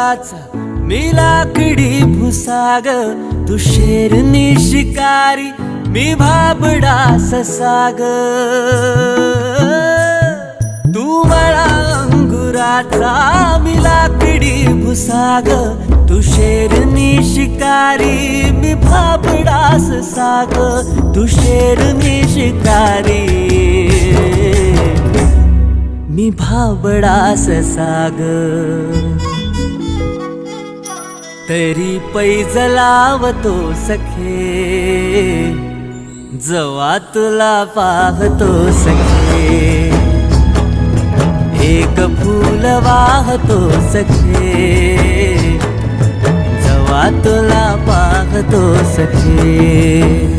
अंगुराचा मी लाकडी भुसाग, तू शेरनी शिकारी मी भाबडा ससाग. तू मला अंगुराचा मी लाकडी भुसाग, तू शेरनी शिकारी मी भाबडा ससाग. तू शेरनी शिकारी मी भाबडा ससाग. तरी पैज लावतो सखे, जवा तुला पाहतो सखे. एक फूल वाहतो सखे, जवा तुला पाहतो सखे.